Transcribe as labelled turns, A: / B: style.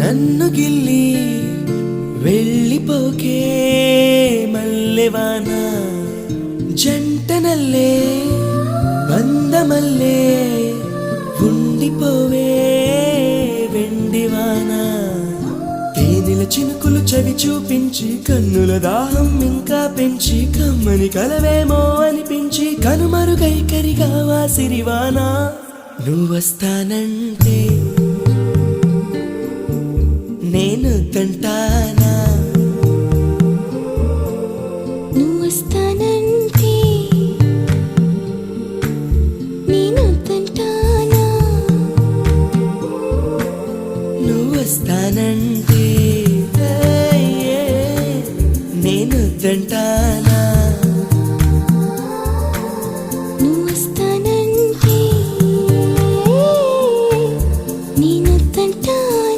A: నన్ను గిల్లి వెళ్ళిపోకే మల్లెవాన జంటనల్లే బందమల్లే ఉండిపోవే వెండివాన తేనెల చినుకులు చవి చూపించి కన్నుల దాహం ఇంకా పెంచి కమ్మని కలవేమో అనిపించి కనుమరుగైకరిగా వాసిరివానా నువ్వొస్తానంటే నేను తంటానా
B: నువ్వొస్తానంటే నేను తంటానా
A: నువ్వొస్తానంటే నేను తంటానా